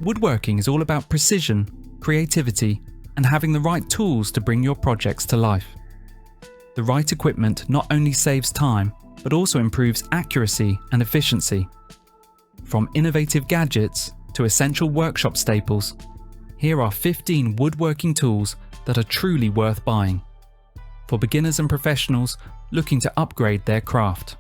Woodworking is all about precision, creativity, and having the right tools to bring your projects to life. The right equipment not only saves time, but also improves accuracy and efficiency. From innovative gadgets to essential workshop staples, here are 15 woodworking tools that are truly worth buying, for beginners and professionals looking to upgrade their craft.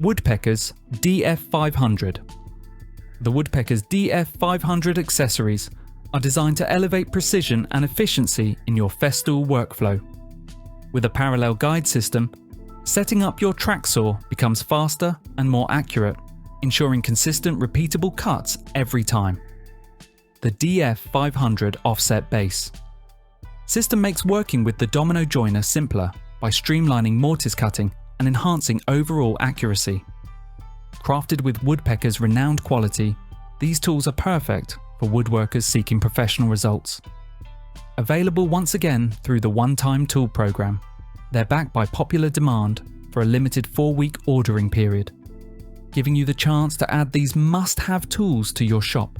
Woodpeckers DF500. The Woodpeckers DF500 accessories are designed to elevate precision and efficiency in your Festool workflow. With a parallel guide system, setting up your track saw becomes faster and more accurate, ensuring consistent repeatable cuts every time. The DF500 offset base system makes working with the domino joiner simpler by streamlining mortise cutting and enhancing overall accuracy. Crafted with Woodpecker's renowned quality, these tools are perfect for woodworkers seeking professional results. Available once again through the one-time tool program, they're backed by popular demand for a limited 4-week ordering period, giving you the chance to add these must-have tools to your shop.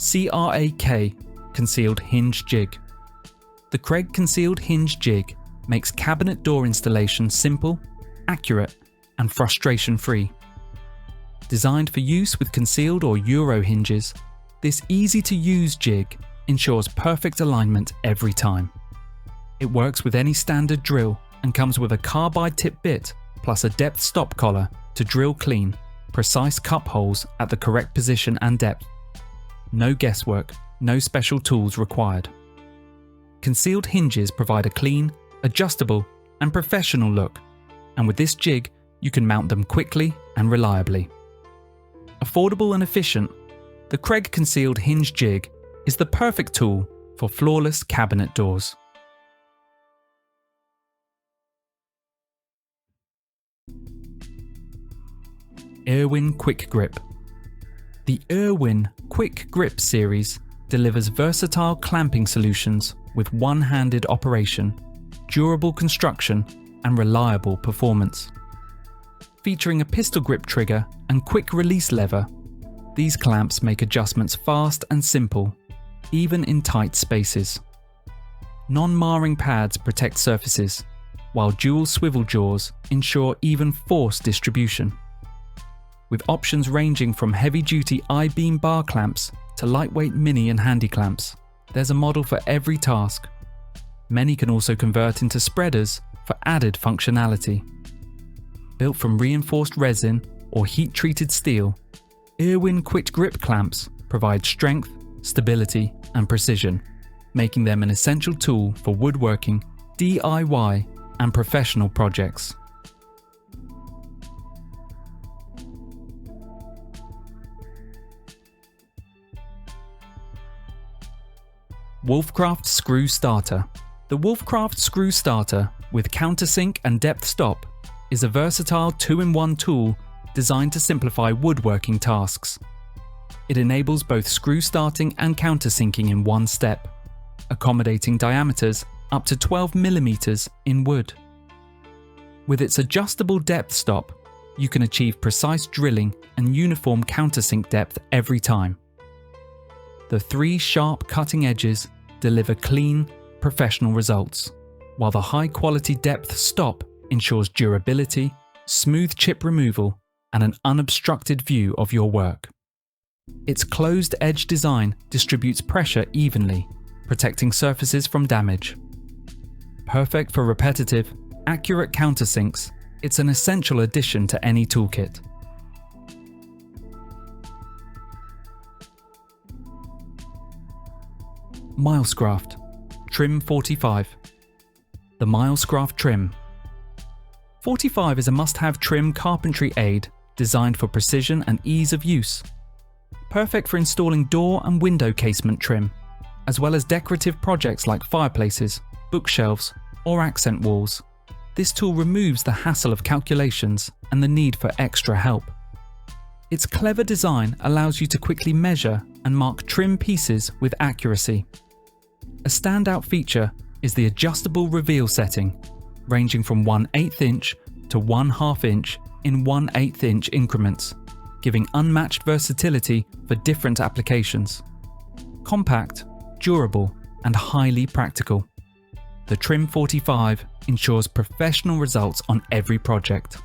CRAK Concealed Hinge Jig. The CRAK Concealed Hinge Jig makes cabinet door installation simple, accurate, and frustration-free. Designed for use with concealed or Euro hinges, this easy-to-use jig ensures perfect alignment every time. It works with any standard drill and comes with a carbide tip bit plus a depth stop collar to drill clean, precise cup holes at the correct position and depth. No guesswork, no special tools required. Concealed hinges provide a clean, adjustable, and professional look, and with this jig, you can mount them quickly and reliably. Affordable and efficient, the CRAK Concealed Hinge Jig is the perfect tool for flawless cabinet doors. IRWIN QUICKGRIP. The IRWIN QUICKGRIP series delivers versatile clamping solutions with one-handed operation, durable construction, and reliable performance. Featuring a pistol grip trigger and quick release lever, these clamps make adjustments fast and simple, even in tight spaces. Non-marring pads protect surfaces, while dual swivel jaws ensure even force distribution. With options ranging from heavy-duty I-beam bar clamps to lightweight mini and handy clamps, there's a model for every task. Many can also convert into spreaders for added functionality. Built from reinforced resin or heat-treated steel, IRWIN QUICKGRIP clamps provide strength, stability, and precision, making them an essential tool for woodworking, DIY, and professional projects. WOLFCRAFT Screw Starter. The WOLFCRAFT Screw Starter with countersink and depth stop is a versatile 2-in-1 tool designed to simplify woodworking tasks. It enables both screw starting and countersinking in one step, accommodating diameters up to 12 mm in wood. With its adjustable depth stop, you can achieve precise drilling and uniform countersink depth every time. The 3 sharp cutting edges deliver clean, professional results, while the high-quality depth stop ensures durability, smooth chip removal, and an unobstructed view of your work. Its closed-edge design distributes pressure evenly, protecting surfaces from damage. Perfect for repetitive, accurate countersinks, it's an essential addition to any toolkit. MILESCRAFT Trim 45. The MILESCRAFT Trim. 45 is a must-have trim carpentry aid designed for precision and ease of use. Perfect for installing door and window casement trim, as well as decorative projects like fireplaces, bookshelves, or accent walls. This tool removes the hassle of calculations and the need for extra help. Its clever design allows you to quickly measure and mark trim pieces with accuracy. A standout feature is the adjustable reveal setting, ranging from 1/8 inch to 1/2 inch in 1/8 inch increments, giving unmatched versatility for different applications. Compact, durable, and highly practical, the Trim 45 ensures professional results on every project.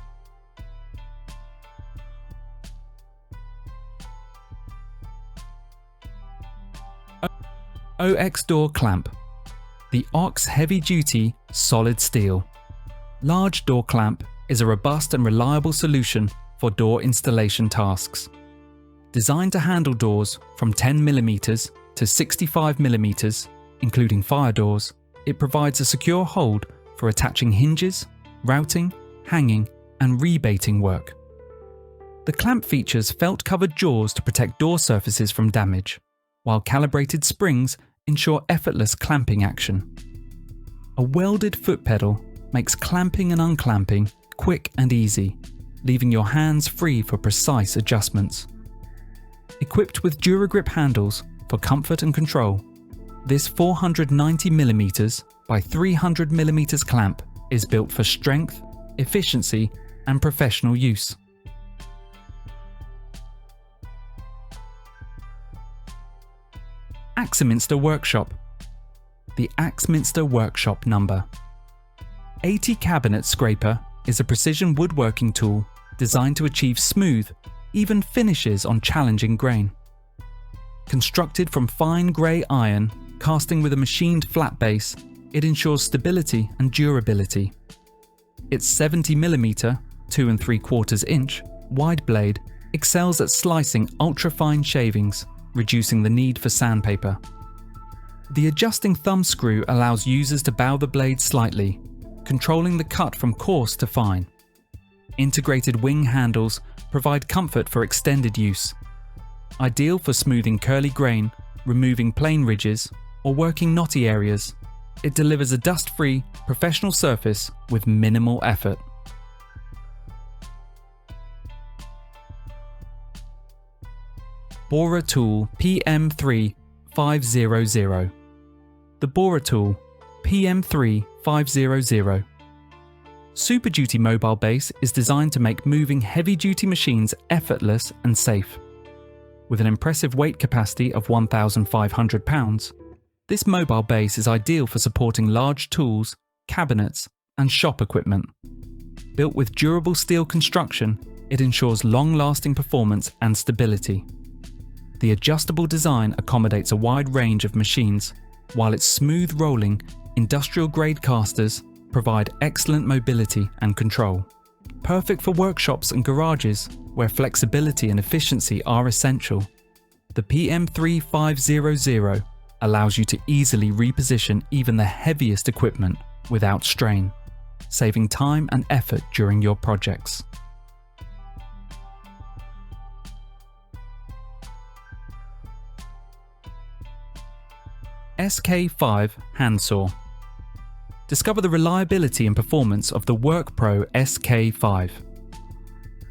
OX Door Clamp. The OX Heavy Duty Solid Steel Large Door Clamp is a robust and reliable solution for door installation tasks. Designed to handle doors from 10mm to 65mm, including fire doors, it provides a secure hold for attaching hinges, routing, hanging, and rebating work. The clamp features felt-covered jaws to protect door surfaces from damage, while calibrated springs ensure effortless clamping action. A welded foot pedal makes clamping and unclamping quick and easy, leaving your hands free for precise adjustments. Equipped with DuraGrip handles for comfort and control, this 490mm by 300mm clamp is built for strength, efficiency, and professional use. Axeminster Workshop. The Axeminster Workshop number. 80 Cabinet Scraper is a precision woodworking tool designed to achieve smooth, even finishes on challenging grain. Constructed from fine grey iron, casting with a machined flat base, it ensures stability and durability. Its 70mm, 2 3/4 inch, wide blade excels at slicing ultra-fine shavings, reducing the need for sandpaper. The adjusting thumb screw allows users to bow the blade slightly, controlling the cut from coarse to fine. Integrated wing handles provide comfort for extended use. Ideal for smoothing curly grain, removing plane ridges, or working knotty areas, it delivers a dust-free, professional surface with minimal effort. BORA Tool PM3500. The BORA Tool PM3500. Super Duty mobile base is designed to make moving heavy-duty machines effortless and safe. With an impressive weight capacity of 1,500 pounds, this mobile base is ideal for supporting large tools, cabinets, and shop equipment. Built with durable steel construction, it ensures long-lasting performance and stability. The adjustable design accommodates a wide range of machines, while its smooth rolling, industrial-grade casters provide excellent mobility and control. Perfect for workshops and garages where flexibility and efficiency are essential. The PM3500 allows you to easily reposition even the heaviest equipment without strain, saving time and effort during your projects. SK5 Handsaw. Discover the reliability and performance of the WorkPro SK5.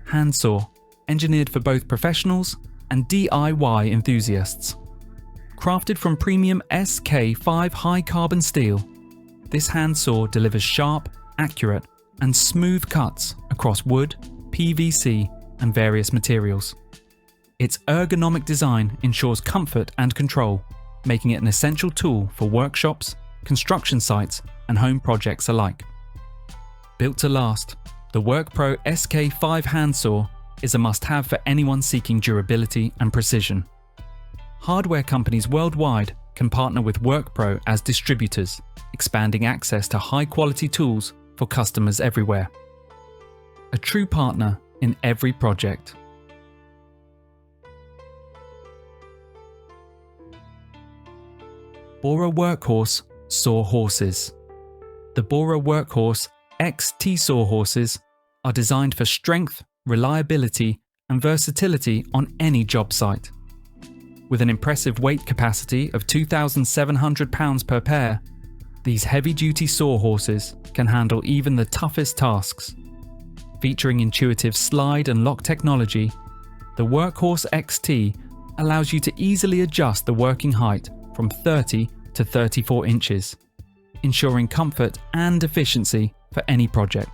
Handsaw, engineered for both professionals and DIY enthusiasts. Crafted from premium SK5 high-carbon steel, this handsaw delivers sharp, accurate, and smooth cuts across wood, PVC, and various materials. Its ergonomic design ensures comfort and control, making it an essential tool for workshops, construction sites, and home projects alike. Built to last, the WorkPro SK5 handsaw is a must-have for anyone seeking durability and precision. Hardware companies worldwide can partner with WorkPro as distributors, expanding access to high-quality tools for customers everywhere. A true partner in every project. BORA Workhorse Saw Horses. The BORA Workhorse XT saw horses are designed for strength, reliability, and versatility on any job site. With an impressive weight capacity of 2,700 pounds per pair, these heavy-duty saw horses can handle even the toughest tasks. Featuring intuitive slide and lock technology, the Workhorse XT allows you to easily adjust the working height from 30 to 34 inches, ensuring comfort and efficiency for any project.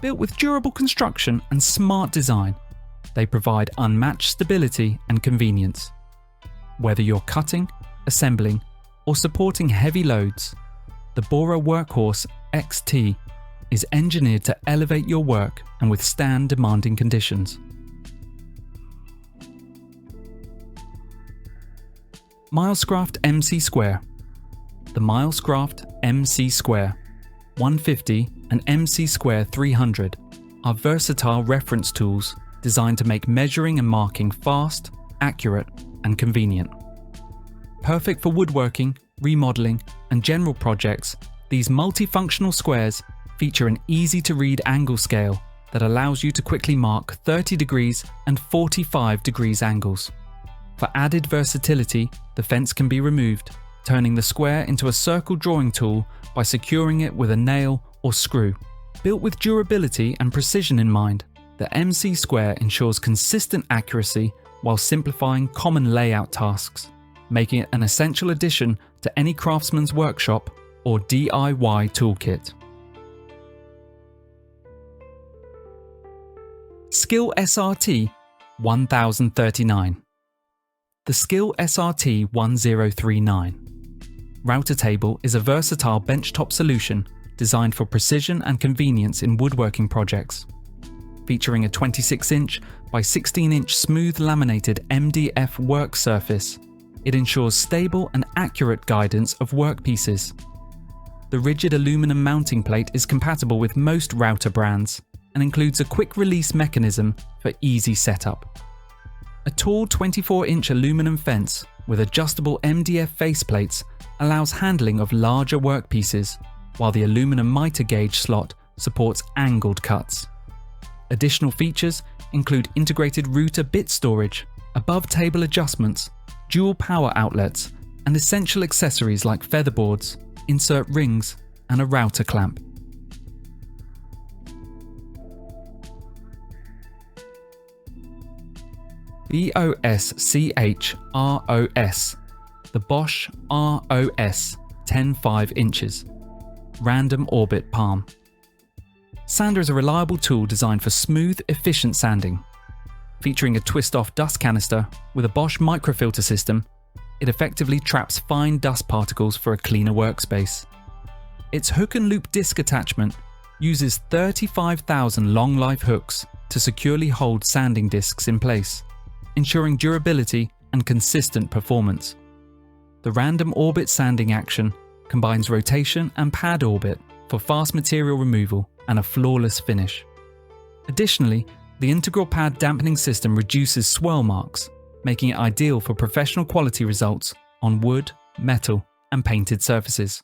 Built with durable construction and smart design, they provide unmatched stability and convenience. Whether you're cutting, assembling, or supporting heavy loads, the BORA Workhorse XT is engineered to elevate your work and withstand demanding conditions. MILESCRAFT MC Square. The MILESCRAFT MC Square 150 and MC Square 300 are versatile reference tools designed to make measuring and marking fast, accurate, and convenient. Perfect for woodworking, remodeling, and general projects, these multifunctional squares feature an easy-to-read angle scale that allows you to quickly mark 30 degrees and 45 degrees angles. For added versatility, the fence can be removed, turning the square into a circle drawing tool by securing it with a nail or screw. Built with durability and precision in mind, the MC Square ensures consistent accuracy while simplifying common layout tasks, making it an essential addition to any craftsman's workshop or DIY toolkit. Skill SRT 1039. The Skill SRT 1039 router table is a versatile benchtop solution designed for precision and convenience in woodworking projects. Featuring a 26-inch by 16-inch smooth laminated MDF work surface, it ensures stable and accurate guidance of workpieces. The rigid aluminum mounting plate is compatible with most router brands and includes a quick release mechanism for easy setup. A tall 24-inch aluminum fence with adjustable MDF faceplates allows handling of larger workpieces, while the aluminum mitre gauge slot supports angled cuts. Additional features include integrated router bit storage, above-table adjustments, dual power outlets, and essential accessories like featherboards, insert rings, and a router clamp. BOSCH ROS. The BOSCH ROS 10.5 inches. Random Orbit Palm. Sander is a reliable tool designed for smooth, efficient sanding. Featuring a twist-off dust canister with a Bosch microfilter system, it effectively traps fine dust particles for a cleaner workspace. Its hook and loop disc attachment uses 35,000 long-life hooks to securely hold sanding discs in place, ensuring durability and consistent performance. The random orbit sanding action combines rotation and pad orbit for fast material removal and a flawless finish. Additionally, the integral pad dampening system reduces swirl marks, making it ideal for professional quality results on wood, metal, and painted surfaces.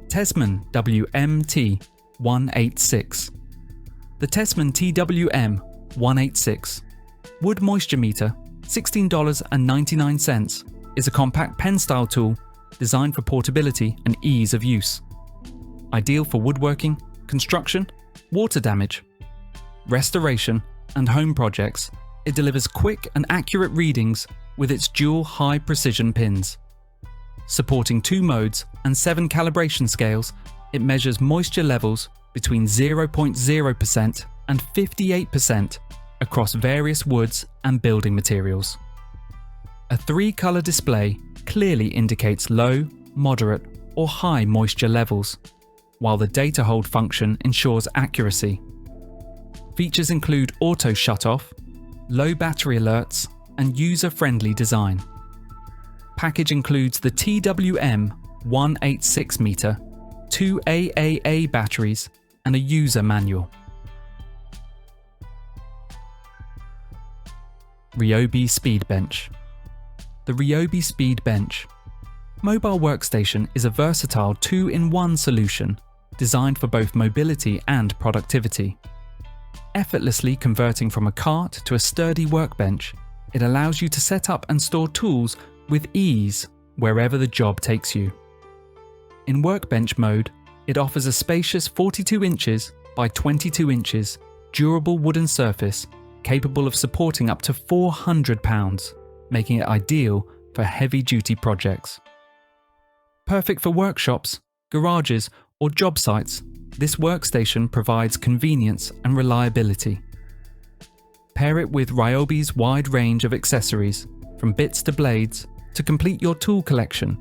TESMAN WMT 186. The TESMAN TWM 186 wood moisture meter, $16.99, is a compact pen-style tool designed for portability and ease of use. Ideal for woodworking, construction, water damage, restoration, and home projects, it delivers quick and accurate readings with its dual high-precision pins. Supporting 2 modes and 7 calibration scales, it measures moisture levels between 0.0% and 58% across various woods and building materials. A 3-color display clearly indicates low, moderate, or high moisture levels, while the data hold function ensures accuracy. Features include auto shutoff, low battery alerts, and user-friendly design. Package includes the TWM 186 meter, 2 AAA batteries, and a user manual. RYOBI SPEEDBENCH. The RYOBI SPEEDBENCH mobile workstation is a versatile 2-in-1 solution designed for both mobility and productivity. Effortlessly converting from a cart to a sturdy workbench, it allows you to set up and store tools with ease wherever the job takes you. In workbench mode, it offers a spacious 42 inches by 22 inches durable wooden surface capable of supporting up to 400 pounds, making it ideal for heavy-duty projects. Perfect for workshops, garages, or job sites, this workstation provides convenience and reliability. Pair it with RYOBI's wide range of accessories, from bits to blades, to complete your tool collection